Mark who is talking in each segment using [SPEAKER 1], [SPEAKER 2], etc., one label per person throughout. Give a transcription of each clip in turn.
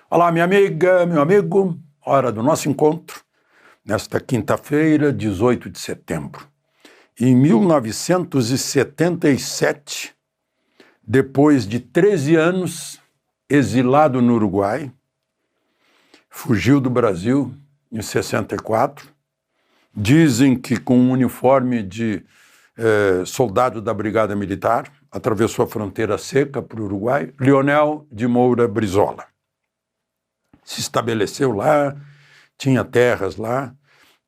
[SPEAKER 1] Olá, minha amiga, meu amigo, hora do nosso encontro, nesta quinta-feira, 18 de setembro. Em 1977, depois de 13 anos, exilado no Uruguai, fugiu do Brasil em 64, dizem que com um uniforme de soldado da Brigada Militar, atravessou a fronteira seca para o Uruguai, Leonel de Moura Brizola. Se estabeleceu lá, tinha terras lá,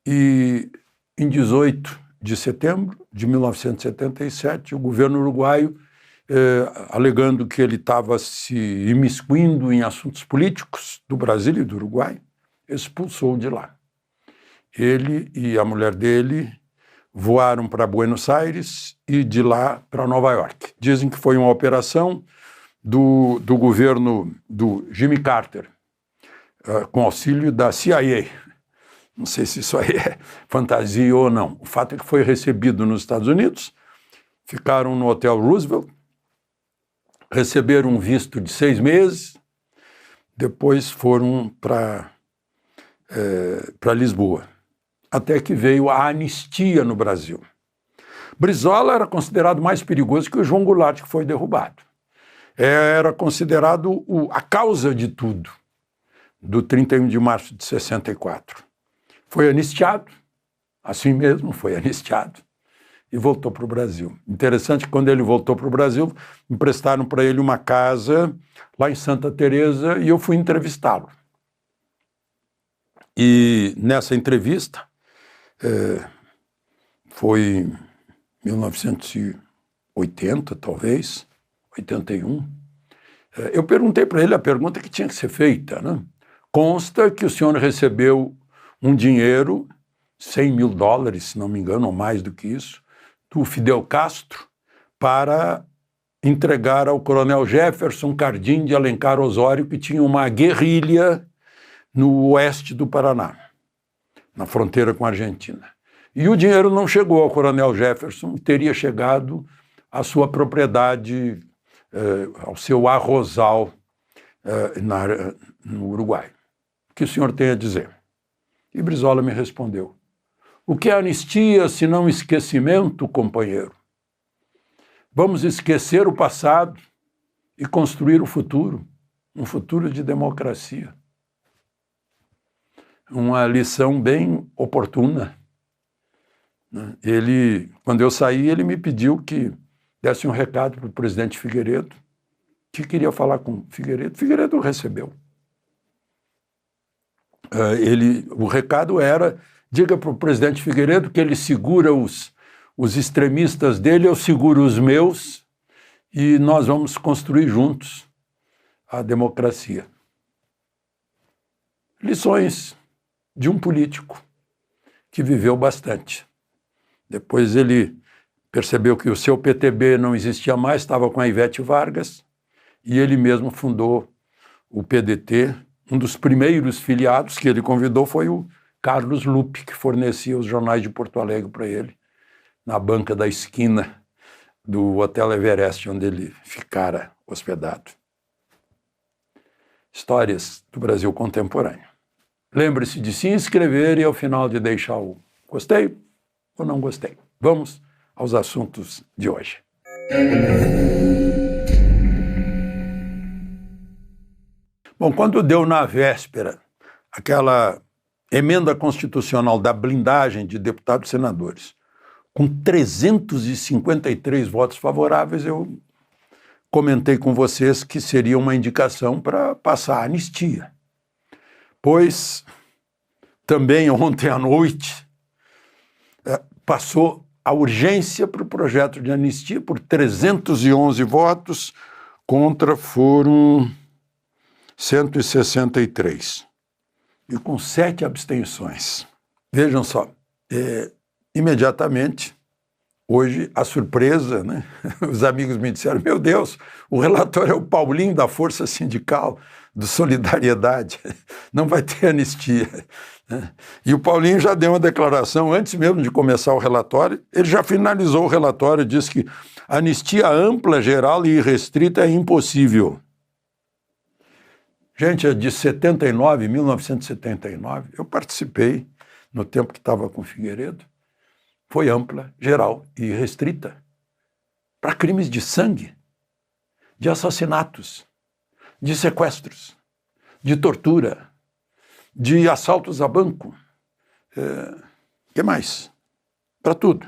[SPEAKER 1] e em 18 de setembro de 1977, o governo uruguaio, alegando que ele estava se imiscuindo em assuntos políticos do Brasil e do Uruguai, expulsou de lá. Ele e a mulher dele voaram para Buenos Aires e de lá para Nova York. Dizem que foi uma operação do governo do Jimmy Carter, com auxílio da CIA. Não sei se isso aí é fantasia ou não. O fato é que foi recebido nos Estados Unidos, ficaram no Hotel Roosevelt, receberam um visto de 6 meses, depois foram para Lisboa, até que veio a anistia no Brasil. Brizola era considerado mais perigoso que o João Goulart, que foi derrubado. Era considerado a causa de tudo, do 31 de março de 64. Foi anistiado, assim mesmo, foi anistiado, e voltou para o Brasil. Interessante que quando ele voltou para o Brasil, emprestaram para ele uma casa lá em Santa Teresa e eu fui entrevistá-lo. E nessa entrevista, foi em 1980, talvez, 81, eu perguntei para ele a pergunta que tinha que ser feita, né? Consta que o senhor recebeu um dinheiro, $100 mil, se não me engano, ou mais do que isso, do Fidel Castro, para entregar ao coronel Jefferson Cardim de Alencar Osório, que tinha uma guerrilha no oeste do Paraná, na fronteira com a Argentina. E o dinheiro não chegou ao coronel Jefferson, teria chegado à sua propriedade, ao seu arrozal no Uruguai. O que o senhor tem a dizer? E Brizola me respondeu: o que é anistia se não esquecimento, companheiro? Vamos esquecer o passado e construir o futuro, um futuro de democracia. Uma lição bem oportuna. Quando eu saí, ele me pediu que desse um recado para o presidente Figueiredo, que queria falar com Figueiredo. Figueiredo recebeu. O recado era: diga para o presidente Figueiredo que ele segura os extremistas dele, eu seguro os meus, e nós vamos construir juntos a democracia. Lições de um político que viveu bastante. Depois ele percebeu que o seu PTB não existia mais, estava com a Ivete Vargas, e ele mesmo fundou o PDT. Um dos primeiros filiados que ele convidou foi o Carlos Lupe, que fornecia os jornais de Porto Alegre para ele, na banca da esquina do Hotel Everest, onde ele ficara hospedado. Histórias do Brasil contemporâneo. Lembre-se de se inscrever e ao final de deixar o gostei ou não gostei. Vamos aos assuntos de hoje. Bom, quando deu na véspera aquela emenda constitucional da blindagem de deputados e senadores, com 353 votos favoráveis, eu comentei com vocês que seria uma indicação para passar a anistia. Pois também ontem à noite passou a urgência para o projeto de anistia por 311 votos, contra foram 163, e com 7 abstenções. Vejam só, imediatamente, hoje, a surpresa, né? Os amigos me disseram: meu Deus, o relator é o Paulinho da Força Sindical, do Solidariedade, não vai ter anistia. E o Paulinho já deu uma declaração, antes mesmo de começar o relatório, ele já finalizou o relatório, disse que anistia ampla, geral e irrestrita é impossível. Gente, é de 1979, eu participei no tempo que estava com Figueiredo, foi ampla, geral e restrita para crimes de sangue, de assassinatos, de sequestros, de tortura, de assaltos a banco. Que mais? Para tudo.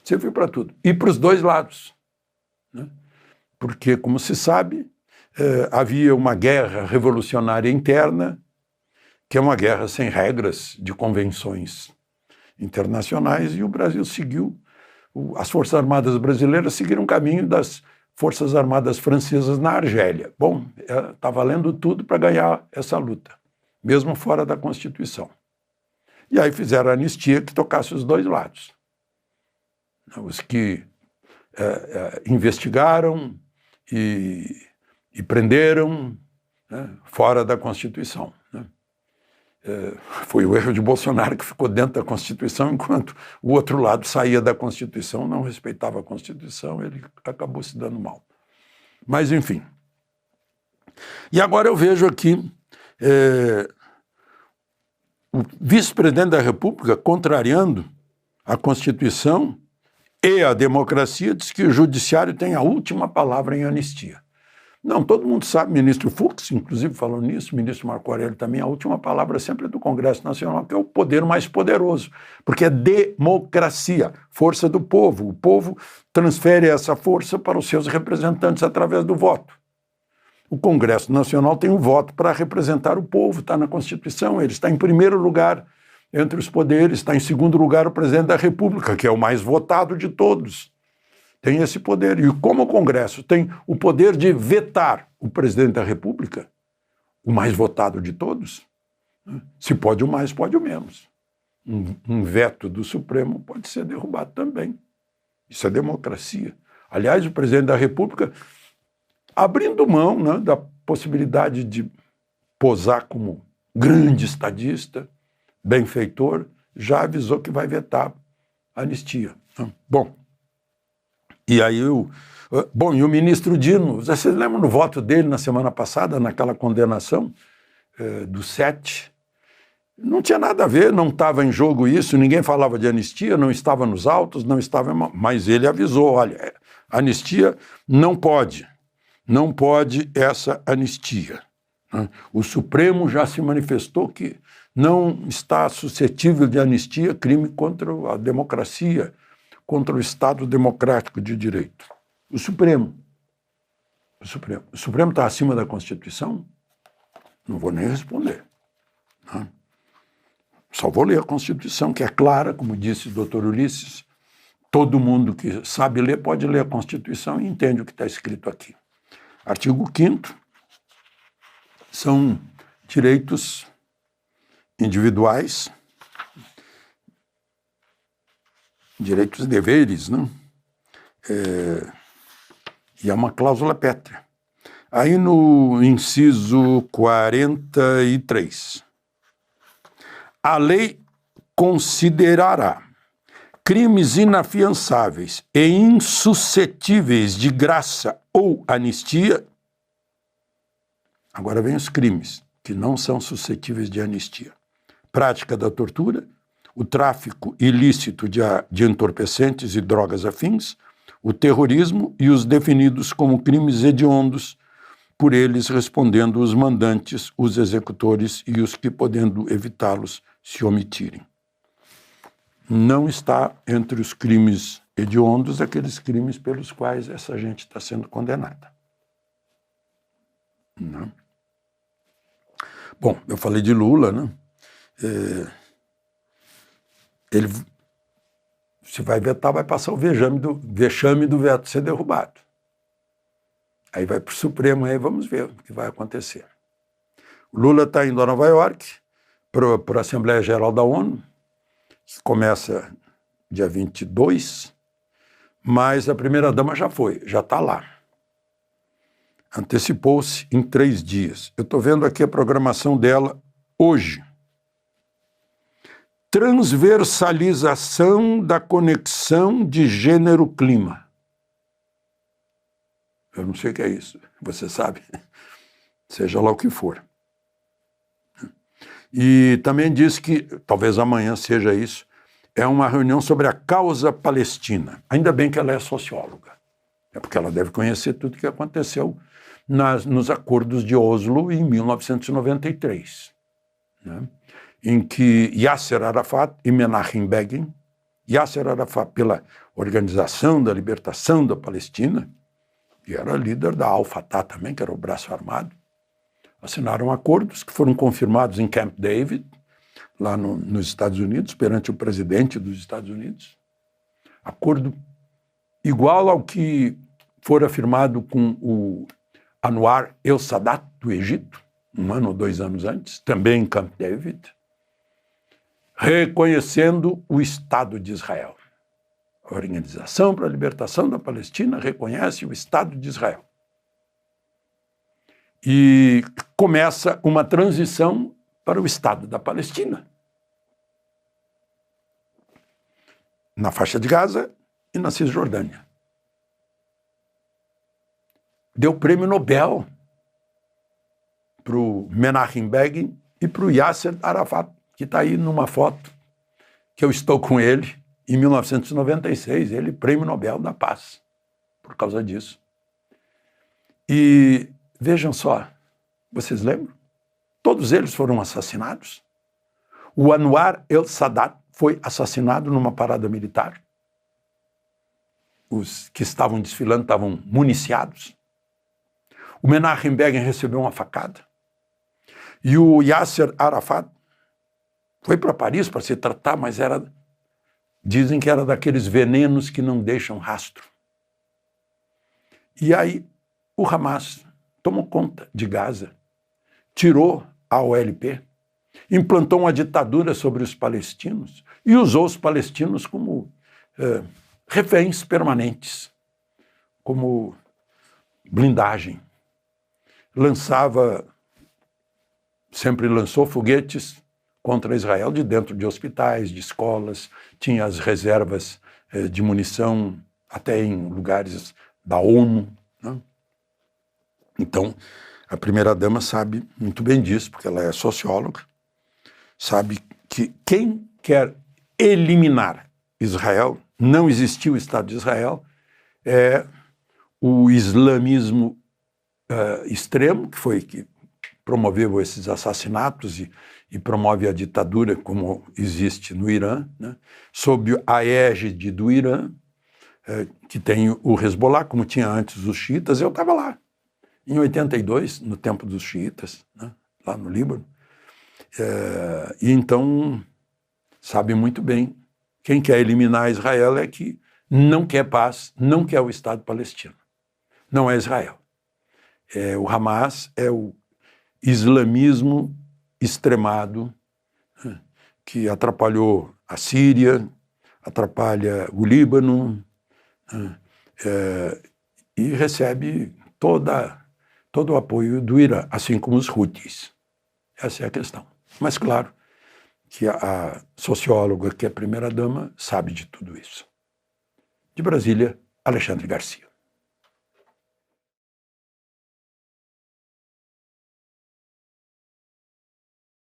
[SPEAKER 1] Serviu para tudo. E para os dois lados. Né? Porque, como se sabe, havia uma guerra revolucionária interna, que é uma guerra sem regras de convenções internacionais, e o Brasil seguiu, as Forças Armadas brasileiras seguiram o caminho das Forças Armadas francesas na Argélia. Bom, está valendo tudo para ganhar essa luta, mesmo fora da Constituição. E aí fizeram a anistia que tocasse os dois lados. Os que investigaram e prenderam, né, fora da Constituição. Né? Foi o erro de Bolsonaro, que ficou dentro da Constituição, enquanto o outro lado saía da Constituição, não respeitava a Constituição, ele acabou se dando mal. Mas, enfim. E agora eu vejo aqui o vice-presidente da República contrariando a Constituição e a democracia, diz que o judiciário tem a última palavra em anistia. Não, todo mundo sabe, ministro Fux, inclusive, falou nisso, ministro Marco Aurélio também, a última palavra sempre é do Congresso Nacional, que é o poder mais poderoso, porque é democracia, força do povo. O povo transfere essa força para os seus representantes através do voto. O Congresso Nacional tem um voto para representar o povo, está na Constituição, ele está em primeiro lugar entre os poderes, está em segundo lugar o presidente da República, que é o mais votado de todos. Tem esse poder. E como o Congresso tem o poder de vetar o presidente da República, o mais votado de todos, se pode o mais, pode o menos. Um veto do Supremo pode ser derrubado também. Isso é democracia. Aliás, o presidente da República, abrindo mão, né, da possibilidade de posar como grande estadista, benfeitor, já avisou que vai vetar a anistia. Bom, e aí e o ministro Dino, vocês lembram do voto dele na semana passada, naquela condenação do 7? Não tinha nada a ver, não estava em jogo isso, ninguém falava de anistia, não estava nos autos, não estava, mas ele avisou, olha, anistia não pode essa anistia. O Supremo já se manifestou que não está suscetível de anistia crime contra a democracia, contra o Estado democrático de direito. O Supremo está acima da Constituição? Não vou nem responder. Né? Só vou ler a Constituição, que é clara, como disse o doutor Ulisses. Todo mundo que sabe ler pode ler a Constituição e entende o que está escrito aqui. Artigo 5º são direitos individuais, direitos e deveres, né? E é uma cláusula pétrea. Aí no inciso 43, a lei considerará crimes inafiançáveis e insuscetíveis de graça ou anistia. Agora vem os crimes que não são suscetíveis de anistia. Prática da tortura, o tráfico ilícito de entorpecentes e drogas afins, o terrorismo e os definidos como crimes hediondos, por eles respondendo os mandantes, os executores e os que, podendo evitá-los, se omitirem. Não está entre os crimes hediondos aqueles crimes pelos quais essa gente está sendo condenada. Não. Bom, eu falei de Lula, né? Ele, se vai vetar, vai passar o vexame do veto ser derrubado. Aí vai para o Supremo, aí vamos ver o que vai acontecer. O Lula está indo a Nova York para a Assembleia Geral da ONU, que começa dia 22, mas a primeira-dama já está lá. Antecipou-se em 3 dias. Eu estou vendo aqui a programação dela hoje. Transversalização da conexão de gênero-clima. Eu não sei o que é isso, você sabe? seja lá o que for. E também diz que, talvez amanhã seja isso, é uma reunião sobre a causa palestina. Ainda bem que ela é socióloga, é porque ela deve conhecer tudo o que aconteceu nos acordos de Oslo em 1993, né? Em que Yasser Arafat e Menachem Begin, Yasser Arafat pela Organização da Libertação da Palestina, e era líder da Al-Fatah também, que era o braço armado, assinaram acordos que foram confirmados em Camp David, lá nos Estados Unidos, perante o presidente dos Estados Unidos. Acordo igual ao que fora firmado com o Anwar el-Sadat, do Egito, 1 ano ou 2 anos antes, também em Camp David, reconhecendo o Estado de Israel. A Organização para a Libertação da Palestina reconhece o Estado de Israel. E começa uma transição para o Estado da Palestina, na faixa de Gaza e na Cisjordânia. Deu prêmio Nobel para o Menachem Begin e para o Yasser Arafat, que está aí numa foto, que eu estou com ele, em 1996, ele prêmio Nobel da Paz, por causa disso. E vejam só, vocês lembram? Todos eles foram assassinados. O Anwar el-Sadat foi assassinado numa parada militar. Os que estavam desfilando estavam municiados. O Menachem Begin recebeu uma facada. E o Yasser Arafat foi para Paris para se tratar, mas dizem que era daqueles venenos que não deixam rastro. E aí o Hamas tomou conta de Gaza, tirou a OLP, implantou uma ditadura sobre os palestinos e usou os palestinos como reféns permanentes, como blindagem. Sempre lançou foguetes contra Israel de dentro de hospitais, de escolas, tinha as reservas de munição até em lugares da ONU, né? Então, a primeira-dama sabe muito bem disso, porque ela é socióloga, sabe que quem quer eliminar Israel, não existir o Estado de Israel, é o islamismo extremo, que foi que promoveu esses assassinatos e promove a ditadura como existe no Irã, né? Sob a égide do Irã, que tem o Hezbollah, como tinha antes os xiitas. Eu estava lá, em 82, no tempo dos xiitas, né? Lá no Líbano. E então, sabe muito bem, quem quer eliminar Israel é que não quer paz, não quer o Estado palestino. Não é Israel. O Hamas é o islamismo extremado, que atrapalhou a Síria, atrapalha o Líbano, e recebe todo o apoio do Irã, assim como os Houthis. Essa é a questão. Mas claro que a socióloga, que é a primeira-dama, sabe de tudo isso. De Brasília, Alexandre Garcia.